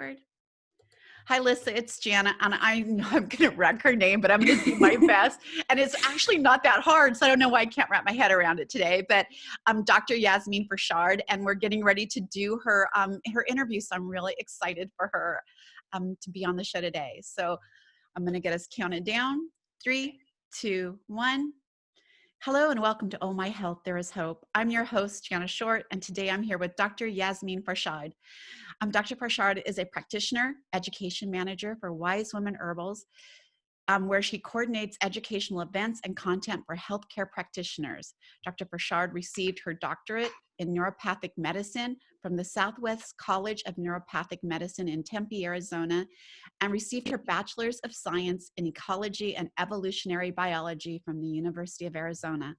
record. Hi, Lissa, it's Jana, and I know I'm going to wreck her name, but I'm going to do my best. And it's actually not that hard, so I don't know why I can't wrap my head around it today. But I'm Dr. Yasmine Farshad, and we're getting ready to do her interview, so I'm really excited for her to be on the show today. So I'm going to get us counted down. 3, 2, 1. Hello and welcome to Oh My Health, There Is Hope. I'm your host, Jana Short, and today I'm here with Dr. Yasmine Farshad. Dr. Farshad is a practitioner, education manager for Wise Woman Herbals, where she coordinates educational events and content for healthcare practitioners. Dr. Farshad received her doctorate in Naturopathic Medicine from the Southwest College of Naturopathic Medicine in Tempe, Arizona, and received her Bachelor's of Science in Ecology and Evolutionary Biology from the University of Arizona.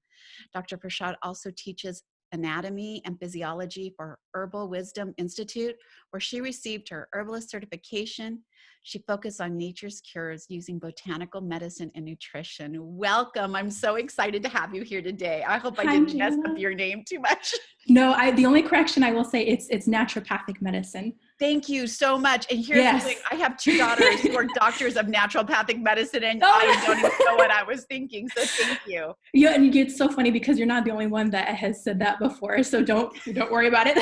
Dr. Farshad also teaches anatomy and physiology for Herbal Wisdom Institute, where she received her herbalist certification. She focused on nature's cures using botanical medicine and nutrition. Welcome. I'm so excited to have you here today. I hope I didn't mess up your name too much. No, the only correction I will say, it's naturopathic medicine. Thank you so much. And here's the thing, I have 2 daughters who are doctors of naturopathic medicine, and I don't even know what I was thinking. So thank you. Yeah, and it's so funny because you're not the only one that has said that before. So don't worry about it.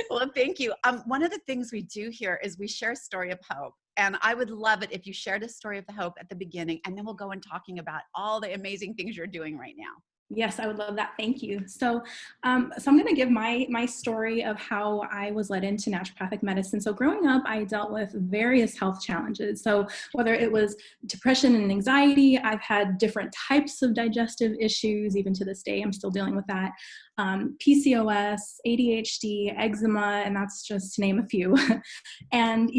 Well, thank you. One of the things we do here is we share a story of hope. And I would love it if you shared a story of hope at the beginning, and then we'll go in talking about all the amazing things you're doing right now. Yes, I would love that. Thank you. So I'm going to give my story of how I was led into naturopathic medicine. So growing up, I dealt with various health challenges. So whether it was depression and anxiety, I've had different types of digestive issues. Even to this day, I'm still dealing with that. PCOS, ADHD, eczema, and that's just to name a few. And,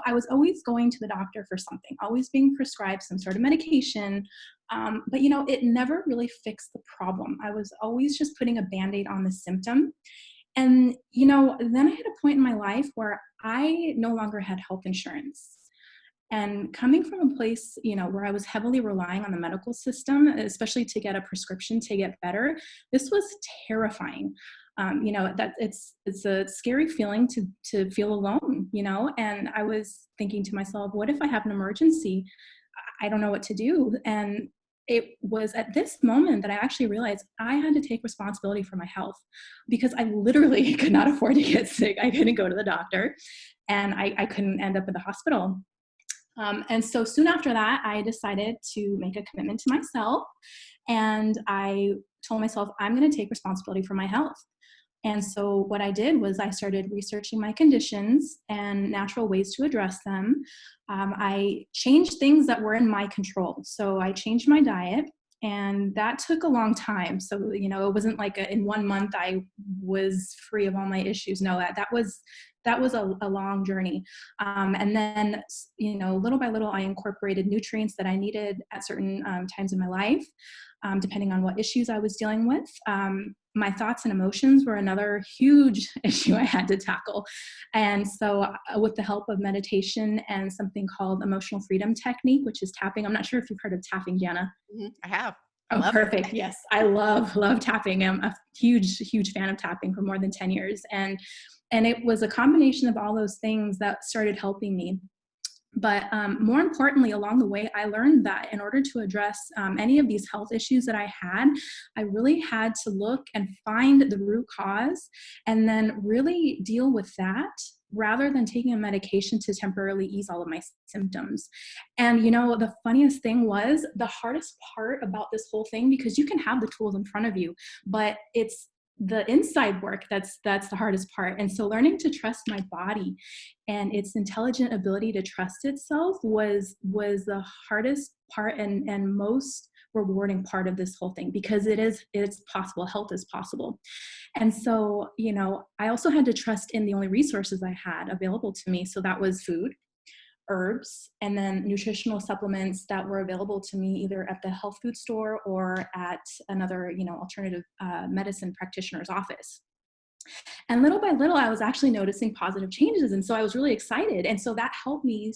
I was always going to the doctor for something, always being prescribed some sort of medication. But it never really fixed the problem. I was always just putting a Band-Aid on the symptom. And, then I had a point in my life where I no longer had health insurance. And coming from a place, where I was heavily relying on the medical system, especially to get a prescription to get better, this was terrifying. That it's a scary feeling to feel alone, and I was thinking to myself, what if I have an emergency? I don't know what to do. And it was at this moment that I actually realized I had to take responsibility for my health, because I literally could not afford to get sick. I couldn't go to the doctor, and I couldn't end up in the hospital. And so soon after that, I decided to make a commitment to myself, and I told myself, I'm going to take responsibility for my health. And so what I did was I started researching my conditions and natural ways to address them. I changed things that were in my control. So I changed my diet, and that took a long time. So, it wasn't like in 1 month I was free of all my issues. No, that was a long journey. And then, little by little, I incorporated nutrients that I needed at certain times in my life, depending on what issues I was dealing with. My thoughts and emotions were another huge issue I had to tackle. And so with the help of meditation and something called emotional freedom technique, which is tapping. I'm not sure if you've heard of tapping, Jana. I have. Oh, perfect. Yes. I love tapping. I'm a huge fan of tapping for more than 10 years. And it was a combination of all those things that started helping me. But more importantly, along the way, I learned that in order to address any of these health issues that I had, I really had to look and find the root cause and then really deal with that, rather than taking a medication to temporarily ease all of my symptoms. And, the funniest thing was the hardest part about this whole thing, because you can have the tools in front of you, but it's the inside work that's the hardest part. And so learning to trust my body and its intelligent ability to trust itself was the hardest part and most rewarding part of this whole thing, because it's possible. Health is possible. And so, I also had to trust in the only resources I had available to me. So that was food, herbs, and then nutritional supplements that were available to me either at the health food store or at another, alternative medicine practitioner's office. And little by little, I was actually noticing positive changes. And so I was really excited. And so that helped me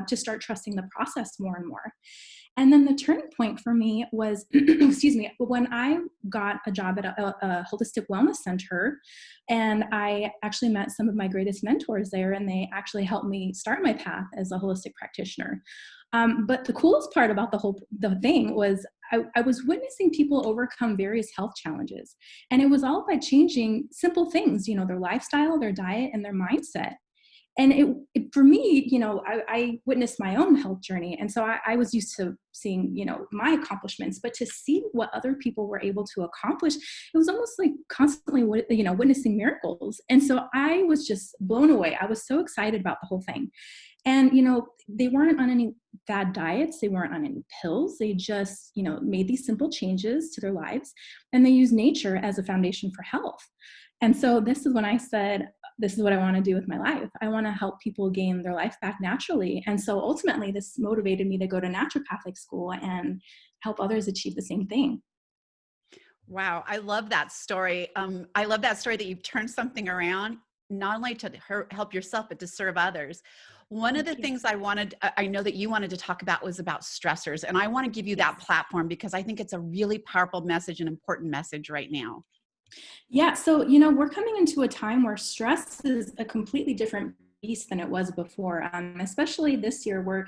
to start trusting the process more and more. And then the turning point for me was, excuse me, when I got a job at a holistic wellness center, and I actually met some of my greatest mentors there, and they actually helped me start my path as a holistic practitioner. But the coolest part about the thing was I was witnessing people overcome various health challenges. And it was all by changing simple things, their lifestyle, their diet, and their mindset. And for me, I witnessed my own health journey. And so I was used to seeing, my accomplishments, but to see what other people were able to accomplish, it was almost like constantly, witnessing miracles. And so I was just blown away. I was so excited about the whole thing. And, they weren't on any bad diets. They weren't on any pills. They just, made these simple changes to their lives, and they used nature as a foundation for health. And so this is when I said, this is what I want to do with my life. I want to help people gain their life back naturally. And so ultimately, this motivated me to go to naturopathic school and help others achieve the same thing. Wow. I love that story. I love that story that you've turned something around, not only to help yourself, but to serve others. One of the things I know that you wanted to talk about was about stressors. And I want to give you that platform because I think it's a really powerful message, an important message right now. Yeah. So, we're coming into a time where stress is a completely different beast than it was before. Especially this year where,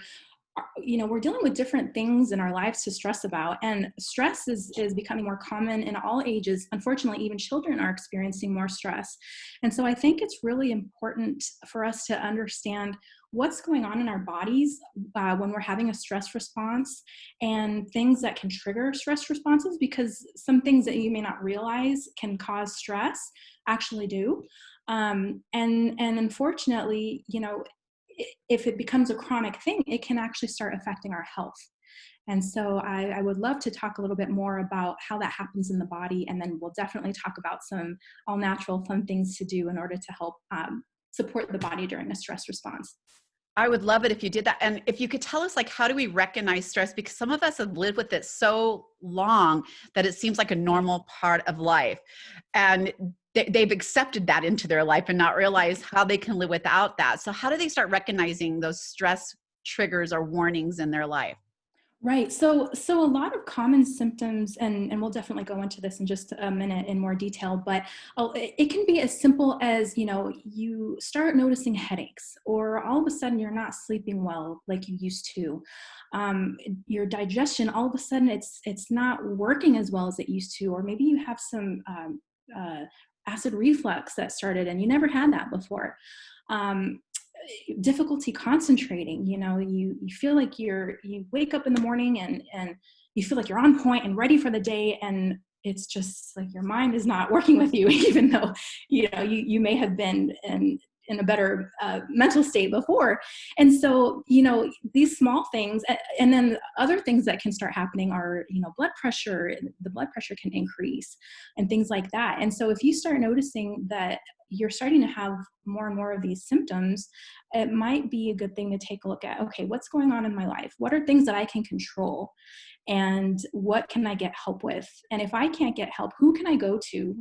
we're dealing with different things in our lives to stress about. And stress is becoming more common in all ages. Unfortunately, even children are experiencing more stress. And so I think it's really important for us to understand what's going on in our bodies when we're having a stress response, and things that can trigger stress responses, because some things that you may not realize can cause stress actually do. And unfortunately, if it becomes a chronic thing, it can actually start affecting our health. And so I would love to talk a little bit more about how that happens in the body. And then we'll definitely talk about some all natural fun things to do in order to help support the body during a stress response. I would love it if you did that. And if you could tell us, like, how do we recognize stress? Because some of us have lived with it so long that it seems like a normal part of life. And they've accepted that into their life and not realize how they can live without that. So how do they start recognizing those stress triggers or warnings in their life? Right. So a lot of common symptoms, and we'll definitely go into this in just a minute in more detail, but it can be as simple as, you start noticing headaches, or all of a sudden you're not sleeping well like you used to. Your digestion, all of a sudden it's not working as well as it used to, or maybe you have some acid reflux that started and you never had that before. Difficulty concentrating, you feel like you wake up in the morning and you feel like you're on point and ready for the day, and it's just like your mind is not working with you, even though you may have been in a better mental state before. And so these small things, and then other things that can start happening are blood pressure. The blood pressure can increase and things like that. And so if you start noticing that you're starting to have more and more of these symptoms, it might be a good thing to take a look at, okay, what's going on in my life? What are things that I can control? And what can I get help with? And if I can't get help, who can I go to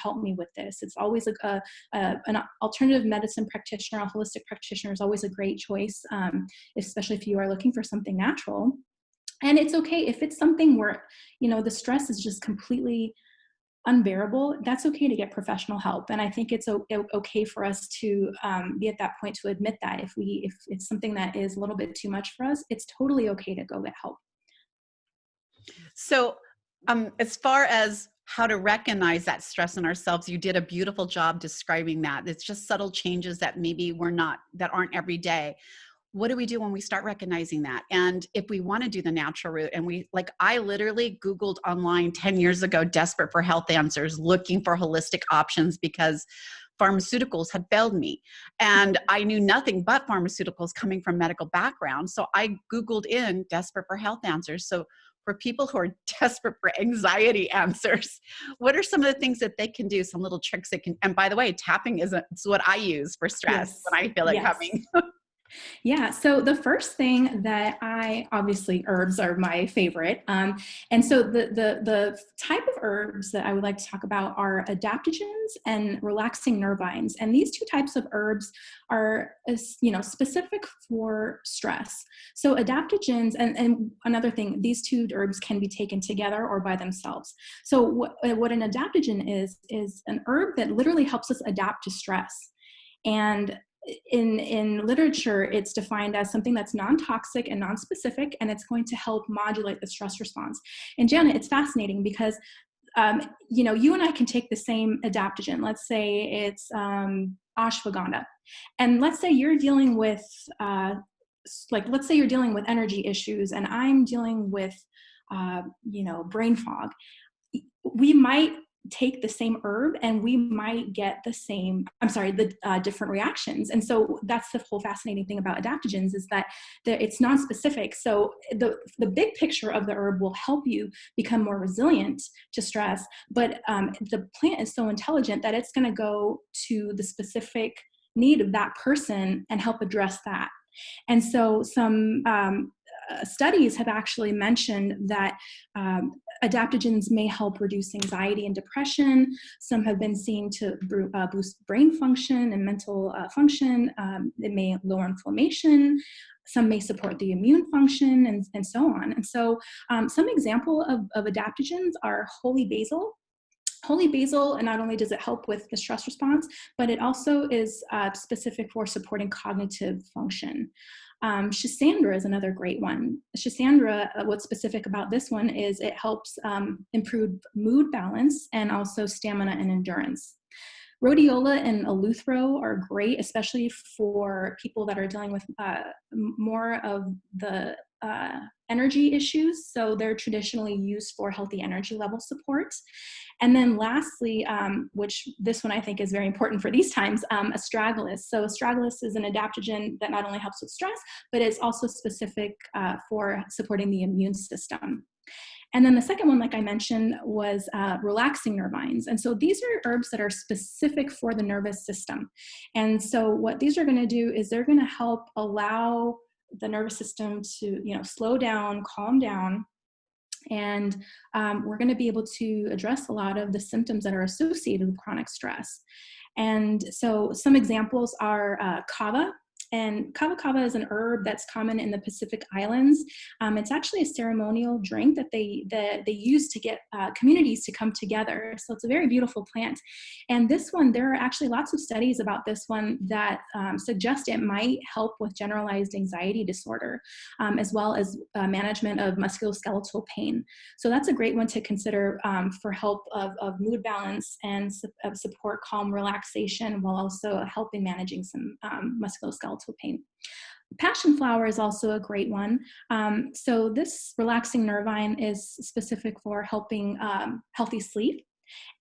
help me with this? It's always an alternative medicine practitioner, a holistic practitioner is always a great choice, especially if you are looking for something natural. And it's okay if it's something where, the stress is just completely unbearable. That's okay to get professional help. And I think it's okay for us to be at that point to admit that if it's something that is a little bit too much for us, it's totally okay to go get help. So as far as how to recognize that stress in ourselves, you did a beautiful job describing that. It's just subtle changes that maybe that aren't every day. What do we do when we start recognizing that? And if we want to do the natural route, and I literally Googled online 10 years ago, desperate for health answers, looking for holistic options because pharmaceuticals had failed me. And I knew nothing but pharmaceuticals coming from medical background. So I Googled in desperate for health answers. So for people who are desperate for anxiety answers, what are some of the things that they can do? Some little tricks they can, and by the way, tapping it's what I use for stress Yes. when I feel it Yes. coming. Yeah, so the first thing that obviously herbs are my favorite. And so the type of herbs that I would like to talk about are adaptogens and relaxing nervines. And these two types of herbs are, specific for stress. So adaptogens, and another thing, these two herbs can be taken together or by themselves. So what an adaptogen is an herb that literally helps us adapt to stress. And in literature, it's defined as something that's non-toxic and non-specific, and it's going to help modulate the stress response. And Jana, it's fascinating because you and I can take the same adaptogen. Let's say it's ashwagandha, and let's say you're dealing with let's say you're dealing with energy issues, and I'm dealing with brain fog. We might take the same herb and we might get the different reactions. And so that's the whole fascinating thing about adaptogens, is that it's non-specific. So the big picture of the herb will help you become more resilient to stress, but the plant is so intelligent that it's going to go to the specific need of that person and help address that. And so some studies have actually mentioned that adaptogens may help reduce anxiety and depression. Some have been seen to boost brain function and mental function. It may lower inflammation. Some may support the immune function, and so on. And so some example of adaptogens are holy basil. Holy basil, and not only does it help with the stress response, but it also is specific for supporting cognitive function. Schisandra is another great one. Schisandra, what's specific about this one is it helps improve mood balance and also stamina and endurance. Rhodiola and eleuthero are great, especially for people that are dealing with more of the energy issues. So they're traditionally used for healthy energy level support. And then lastly, which this one I think is very important for these times, astragalus. So astragalus is an adaptogen that not only helps with stress, but it's also specific for supporting the immune system. And then the second one, like I mentioned, was relaxing nervines. And so these are herbs that are specific for the nervous system. And so what these are going to do is they're going to help allow the nervous system to, slow down, calm down. And we're going to be able to address a lot of the symptoms that are associated with chronic stress. And so some examples are kava. And kava is an herb that's common in the Pacific Islands. It's actually a ceremonial drink that they use to get communities to come together. So it's a very beautiful plant. And this one, there are actually lots of studies about this one that suggest it might help with generalized anxiety disorder, as well as management of musculoskeletal pain. So that's a great one to consider for help of mood balance and support calm relaxation, while also helping managing some musculoskeletal pain. Passion flower is also a great one. So this relaxing nervine is specific for helping healthy sleep.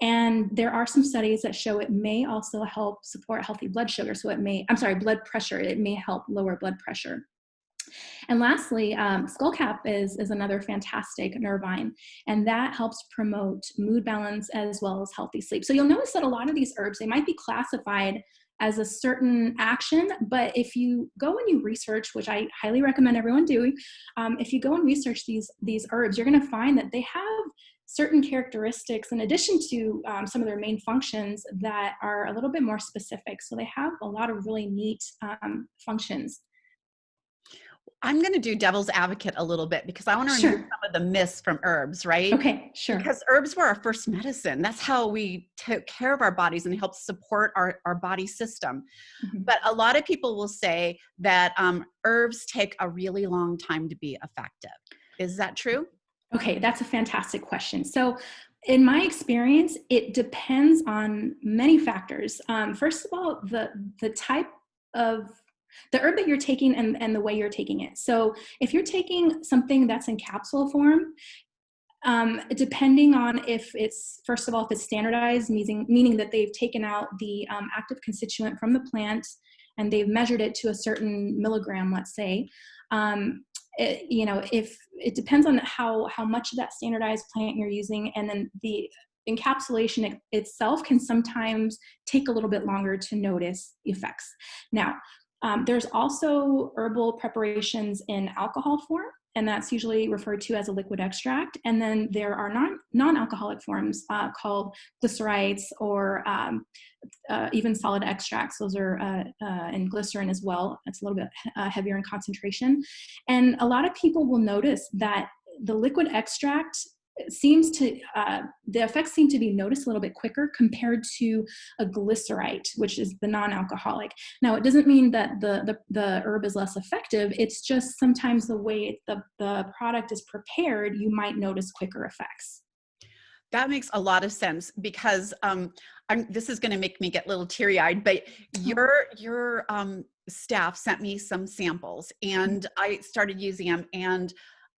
And there are some studies that show it may also help support healthy blood sugar. So blood pressure. It may help lower blood pressure. And lastly, skullcap is another fantastic nervine, and that helps promote mood balance as well as healthy sleep. So you'll notice that a lot of these herbs, they might be classified as a certain action, but if you go and you research, which I highly recommend everyone doing, if you go and research these herbs, you're going to find that they have certain characteristics in addition to some of their main functions that are a little bit more specific. So they have a lot of really neat functions. I'm going to do devil's advocate a little bit because I want to remove some of the myths from herbs, right? Okay, sure. Because herbs were our first medicine. That's how we took care of our bodies and helped support our body system. Mm-hmm. But a lot of people will say that herbs take a really long time to be effective. Is that true? Okay, that's a fantastic question. So in my experience, it depends on many factors. First of all, the type of the herb that you're taking and the way you're taking it. So if you're taking something that's in capsule form, depending on if it's, first of all, if it's standardized, meaning that they've taken out the active constituent from the plant and they've measured it to a certain milligram, let's say, if it depends on how much of that standardized plant you're using, and then the encapsulation itself can sometimes take a little bit longer to notice effects. Now, There's also herbal preparations in alcohol form, and that's usually referred to as a liquid extract. And then there are non-alcoholic forms called glycerites or even solid extracts. Those are in glycerin as well. It's a little bit heavier in concentration. And a lot of people will notice that the liquid extract seems to, the effects seem to be noticed a little bit quicker compared to a glycerite, which is the non-alcoholic. Now, it doesn't mean that the herb is less effective. It's just sometimes the way the product is prepared, you might notice quicker effects. That makes a lot of sense because this is going to make me get a little teary-eyed, but your staff sent me some samples and I started using them, and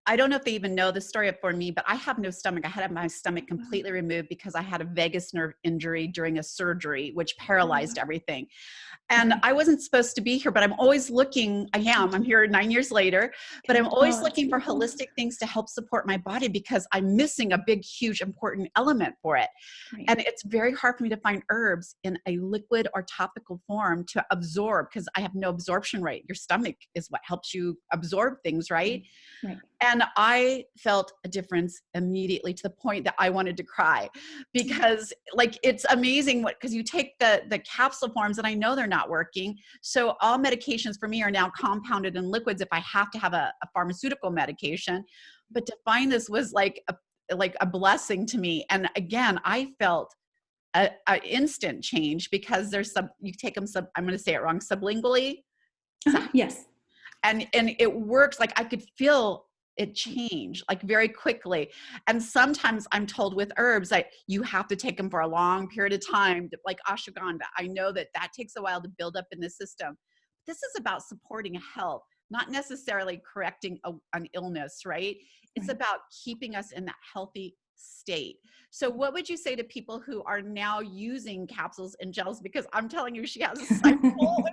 I don't know if they even know the story for me, but I have no stomach. I had my stomach completely removed because I had a vagus nerve injury during a surgery, which paralyzed everything. And I wasn't supposed to be here, but I'm always looking, I'm here 9 years later, but I'm always looking for holistic things to help support my body because I'm missing a big, huge, important element for it. Right. And it's very hard for me to find herbs in a liquid or topical form to absorb because I have no absorption rate. Your stomach is what helps you absorb things, right? Right. And I felt a difference immediately to the point that I wanted to cry because like, it's amazing because you take the capsule forms and I know they're not working. So all medications for me are now compounded in liquids if I have to have a pharmaceutical medication. But to find this was like a blessing to me. And again, I felt an instant change because you take them I'm going to say it wrong, sublingually. Yes. And it works. Like I could feel it change like very quickly. And sometimes I'm told with herbs that you have to take them for a long period of time, like ashwagandha. I know that takes a while to build up in the system. This is about supporting health, not necessarily correcting an illness, right? It's about keeping us in that healthy state. So what would you say to people who are now using capsules and gels? Because I'm telling you, she has a cycle.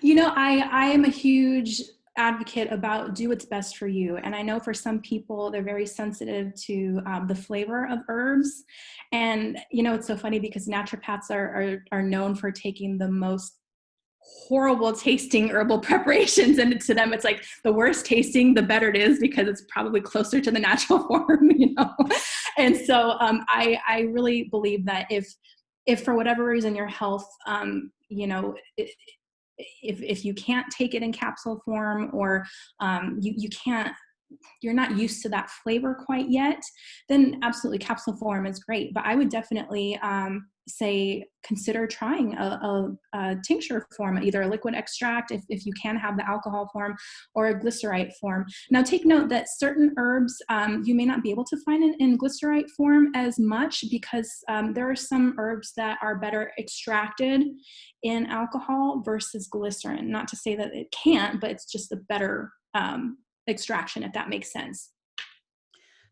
You know, I am a huge advocate about do what's best for you. And I know for some people, they're very sensitive to the flavor of herbs. And, you know, it's so funny because naturopaths are known for taking the most horrible tasting herbal preparations, and to them it's like the worst tasting the better it is because it's probably closer to the natural form, you know. And so I really believe that if for whatever reason your health you know, if you can't take it in capsule form or you're not used to that flavor quite yet, then absolutely capsule form is great. But I would definitely say consider trying a tincture form, either a liquid extract if you can have the alcohol form, or a glycerite form. Now take note that certain herbs you may not be able to find in glycerite form as much because there are some herbs that are better extracted in alcohol versus glycerin. Not to say that it can't, but it's just a better extraction, if that makes sense.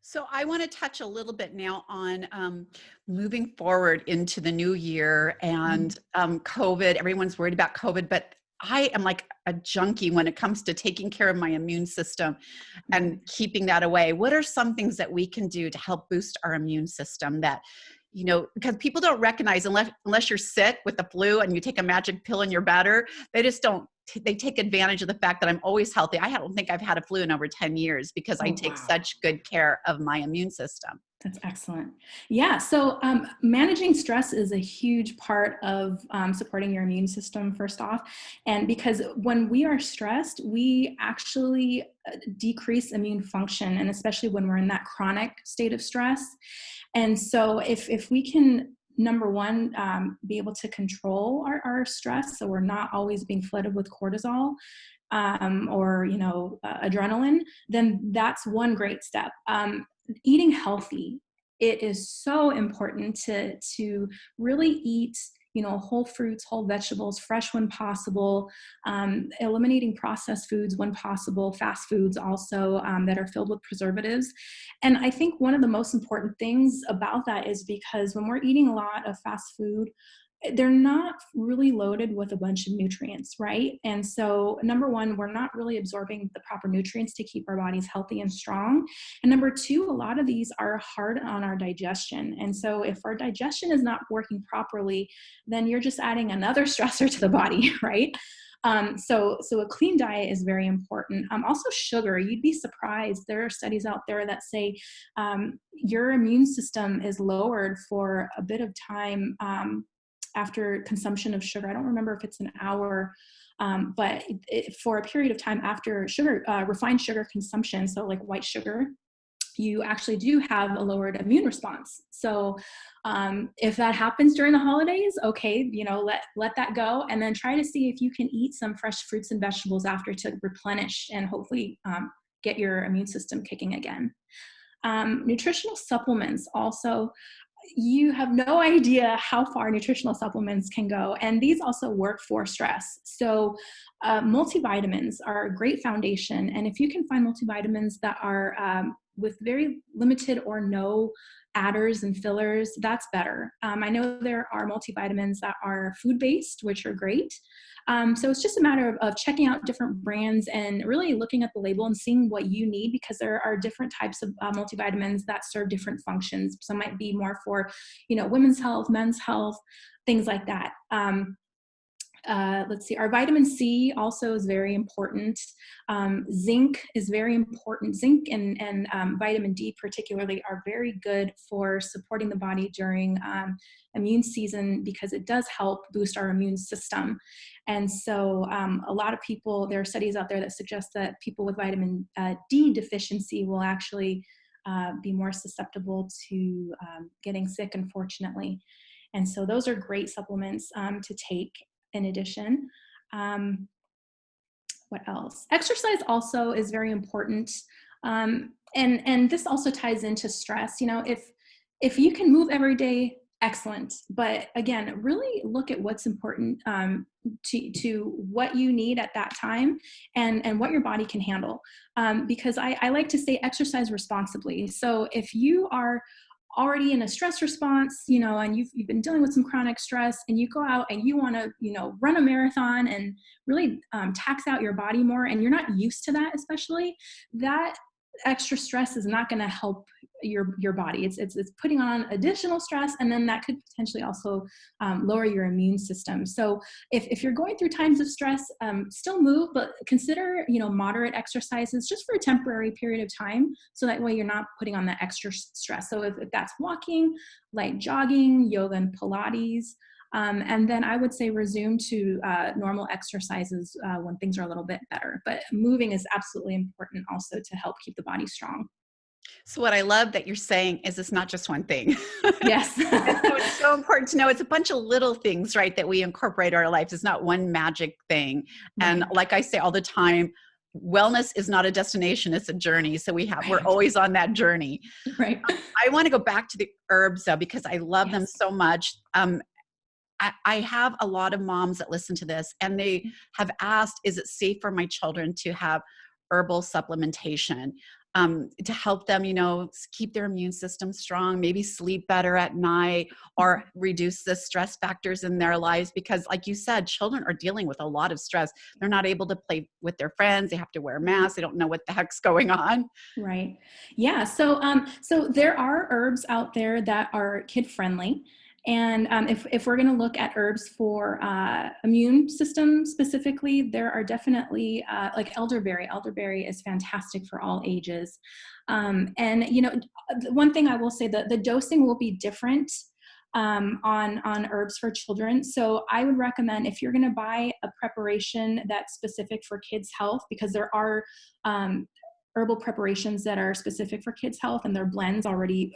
So I want to touch a little bit now on moving forward into the new year and COVID. Everyone's worried about COVID, but I am like a junkie when it comes to taking care of my immune system and keeping that away. What are some things that we can do to help boost our immune system that, you know, because people don't recognize unless you're sick with the flu and you take a magic pill and you're better, they just don't. They take advantage of the fact that I'm always healthy. I don't think I've had a flu in over 10 years because I take such good care of my immune system. That's excellent. Yeah. So managing stress is a huge part of supporting your immune system, first off. And because when we are stressed, we actually decrease immune function, and especially when we're in that chronic state of stress. And so if we can, number one, be able to control our stress, so we're not always being flooded with cortisol or, you know, adrenaline, then that's one great step. Eating healthy, it is so important to really eat, you know, whole fruits, whole vegetables, fresh when possible, eliminating processed foods when possible, fast foods also that are filled with preservatives. And I think one of the most important things about that is because when we're eating a lot of fast food, they're not really loaded with a bunch of nutrients, right? And so number one, we're not really absorbing the proper nutrients to keep our bodies healthy and strong. And number two, a lot of these are hard on our digestion. And so if our digestion is not working properly, then you're just adding another stressor to the body, right? So a clean diet is very important. Also sugar, you'd be surprised. There are studies out there that say your immune system is lowered for a bit of time after consumption of sugar. I don't remember if it's an hour, but for a period of time after sugar, refined sugar consumption, so like white sugar, you actually do have a lowered immune response. So if that happens during the holidays, okay, let that go, and then try to see if you can eat some fresh fruits and vegetables after to replenish and hopefully get your immune system kicking again. Nutritional supplements also, you have no idea how far nutritional supplements can go. And these also work for stress. So multivitamins are a great foundation. And if you can find multivitamins that are with very limited or no adders and fillers, that's better. I know there are multivitamins that are food-based, which are great. So it's just a matter of checking out different brands and really looking at the label and seeing what you need, because there are different types of multivitamins that serve different functions. Some might be more for, women's health, men's health, things like that. Let's see, our vitamin C also is very important. Zinc is very important. Zinc and vitamin D particularly are very good for supporting the body during immune season, because it does help boost our immune system. And so a lot of people, there are studies out there that suggest that people with vitamin D deficiency will actually be more susceptible to getting sick, unfortunately. And so those are great supplements to take. In addition, what else? Exercise also is very important. And this also ties into stress. If you can move every day, excellent. But again, really look at what's important to what you need at that time and what your body can handle. Because I like to say exercise responsibly. So if you are already in a stress response, and you've been dealing with some chronic stress, and you go out and you want to, run a marathon and really tax out your body more, and you're not used to that, especially, that extra stress is not going to help your body. It's putting on additional stress, and then that could potentially also lower your immune system. So if you're going through times of stress, still move, but consider moderate exercises just for a temporary period of time, so that way you're not putting on that extra stress. So if that's walking, light jogging, yoga and Pilates, and then I would say resume to normal exercises when things are a little bit better. But moving is absolutely important also to help keep the body strong. So what I love that you're saying is it's not just one thing. Yes. And so it's so important to know it's a bunch of little things, right, that we incorporate in our lives. It's not one magic thing. And like I say all the time, wellness is not a destination, it's a journey. So we're always on that journey. Right. I want to go back to the herbs though, because I love them so much. I have a lot of moms that listen to this, and they have asked, is it safe for my children to have herbal supplementation to help them, keep their immune system strong, maybe sleep better at night, or reduce the stress factors in their lives? Because like you said, children are dealing with a lot of stress. They're not able to play with their friends. They have to wear masks. They don't know what the heck's going on. Right. Yeah. So there are herbs out there that are kid friendly. And if we're going to look at herbs for immune system specifically, there are definitely like elderberry. Elderberry is fantastic for all ages. And, one thing I will say, that the dosing will be different on herbs for children. So I would recommend, if you're going to buy a preparation that's specific for kids' health, because there are herbal preparations that are specific for kids' health, and they're blends already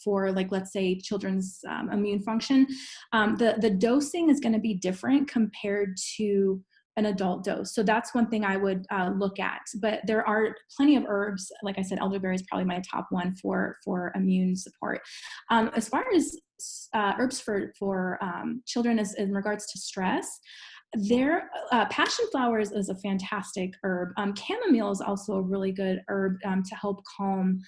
for, like, let's say children's immune function. The dosing is going to be different compared to an adult dose. So that's one thing I would look at. But there are plenty of herbs. Like I said, elderberry is probably my top one for immune support. As far as herbs for children in regards to stress, Passion flowers is a fantastic herb. Chamomile is also a really good herb to help calm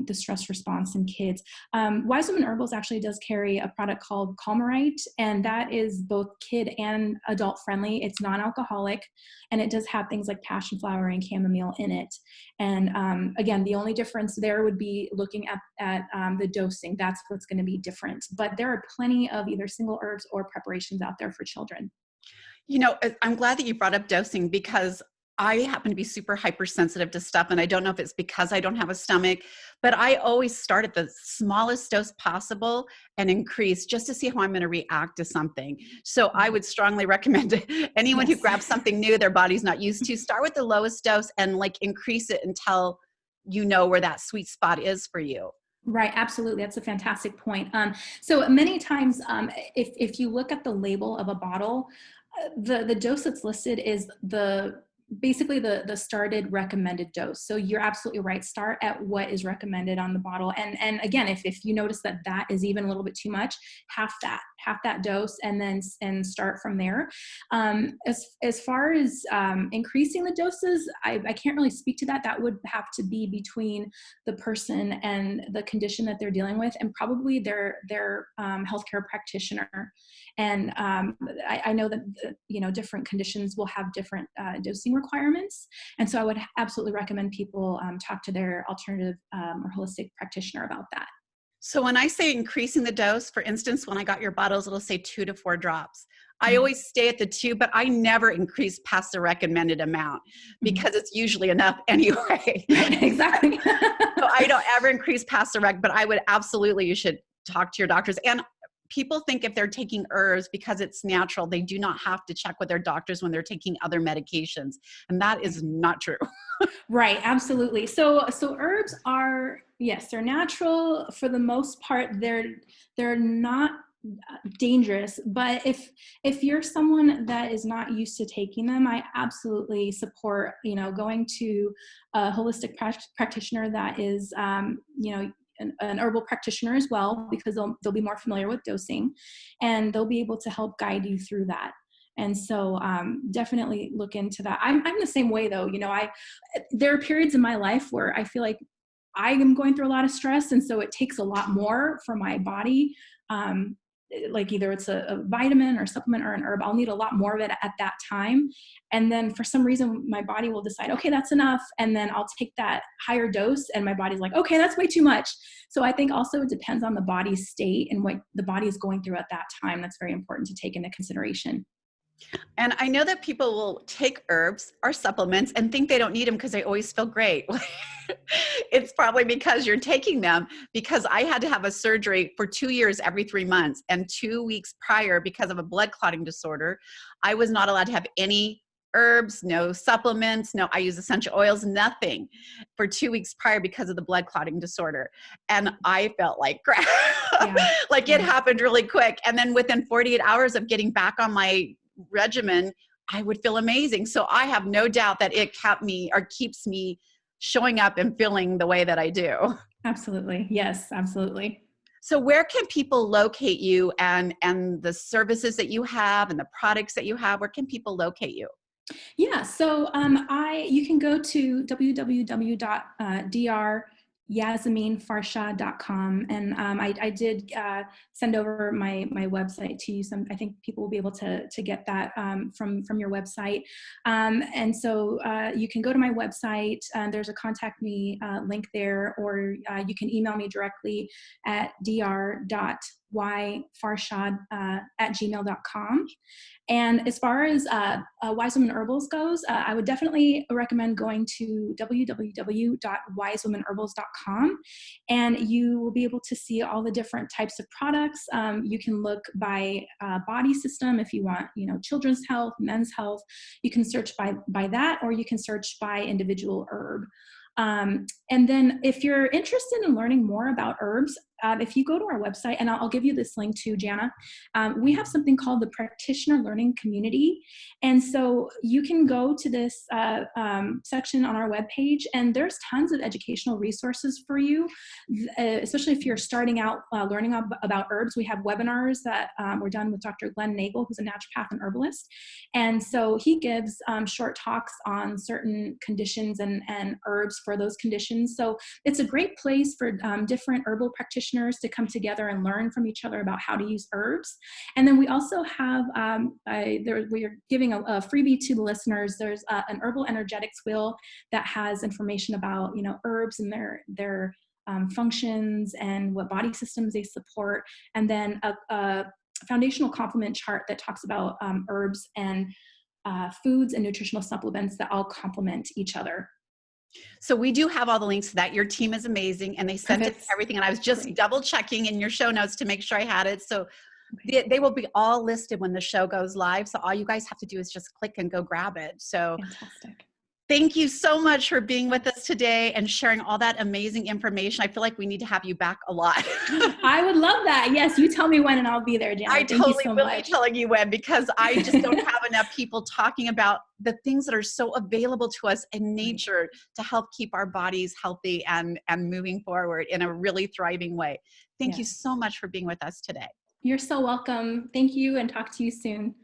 the stress response in kids. Wise Woman Herbals actually does carry a product called Calmerite, and that is both kid and adult friendly. It's non-alcoholic, and it does have things like passion flower and chamomile in it. And again, the only difference there would be looking at the dosing. That's what's going to be different. But there are plenty of either single herbs or preparations out there for children. You know, I'm glad that you brought up dosing because I happen to be super hypersensitive to stuff. And I don't know if it's because I don't have a stomach, but I always start at the smallest dose possible and increase just to see how I'm going to react to something. So I would strongly recommend to anyone who grabs something new their body's not used to, start with the lowest dose and like increase it until you know where that sweet spot is for you. Right, absolutely. That's a fantastic point. So many times, if you look at the label of a bottle, the dose that's listed is basically the started recommended dose. So you're absolutely right. Start at what is recommended on the bottle. And again, if you notice that is even a little bit too much, half that dose and start from there. As far as increasing the doses, I can't really speak to that. That would have to be between the person and the condition that they're dealing with, and probably their healthcare practitioner. And I know that different conditions will have different dosing requirements, and so I would absolutely recommend people talk to their alternative or holistic practitioner about that. So when I say increasing the dose, for instance, when I got your bottles, it'll say 2 to 4 drops. I always stay at the 2, but I never increase past the recommended amount because it's usually enough anyway. Exactly. So I don't ever increase past the rec, but I would absolutely, you should talk to your doctors. And people think if they're taking herbs because it's natural, they do not have to check with their doctors when they're taking other medications. And that is not true. Right, absolutely. So herbs are, yes, they're natural for the most part. They're not dangerous, but if you're someone that is not used to taking them, I absolutely support going to a holistic practitioner that is an herbal practitioner as well, because they'll be more familiar with dosing, and they'll be able to help guide you through that. And so definitely look into that. I'm the same way though. There are periods in my life where I feel like I am going through a lot of stress, and so it takes a lot more for my body. Like either it's a vitamin or supplement or an herb, I'll need a lot more of it at that time. And then for some reason, my body will decide, okay, that's enough. And then I'll take that higher dose and my body's like, okay, that's way too much. So I think also it depends on the body's state and what the body is going through at that time. That's very important to take into consideration. And I know that people will take herbs or supplements and think they don't need them because they always feel great. It's probably because you're taking them, because I had to have a surgery for 2 years every 3 months. And 2 weeks prior, because of a blood clotting disorder, I was not allowed to have any herbs, no supplements, I use essential oils, nothing for 2 weeks prior because of the blood clotting disorder. And I felt like crap. Yeah. Like it happened really quick. And then within 48 hours of getting back on my regimen, I would feel amazing. So I have no doubt that it keeps me showing up and feeling the way that I do. Absolutely. Yes, absolutely. So where can people locate you and the services that you have and the products that you have? Where can people locate you? Yeah, so you can go to www.dryasminefarshad.com, and I did send over my website to you. I think people will be able to get that from your website, and so you can go to my website. There's a contact me link there, or you can email me directly at dr.yfarshad@gmail.com. And as far as Wise Woman Herbals goes, I would definitely recommend going to www.wisewomanherbals.com, and you will be able to see all the different types of products. You can look by body system if you want, children's health, men's health. You can search by that, or you can search by individual herb. And then if you're interested in learning more about herbs, if you go to our website, and I'll give you this link to Jana, we have something called the Practitioner Learning Community. And so you can go to this section on our webpage, and there's tons of educational resources for you, especially if you're starting out learning about herbs. We have webinars that were done with Dr. Glenn Nagel, who's a naturopath and herbalist. And so he gives short talks on certain conditions and herbs for those conditions. So it's a great place for different herbal practitioners to come together and learn from each other about how to use herbs. And then we also have, we are giving a freebie to the listeners. There's an herbal energetics wheel that has information about, herbs and their functions and what body systems they support. And then a foundational complement chart that talks about herbs and foods and nutritional supplements that all complement each other. So we do have all the links to that. Your team is amazing, and they sent it everything. And I was just double checking in your show notes to make sure I had it. So they will be all listed when the show goes live. So all you guys have to do is just click and go grab it. So fantastic. Thank you so much for being with us today and sharing all that amazing information. I feel like we need to have you back a lot. I would love that. Yes, you tell me when and I'll be there, Jana. I totally will be telling you when, because I just don't have enough people talking about the things that are so available to us in nature to help keep our bodies healthy and moving forward in a really thriving way. Thank you so much for being with us today. You're so welcome. Thank you, and talk to you soon.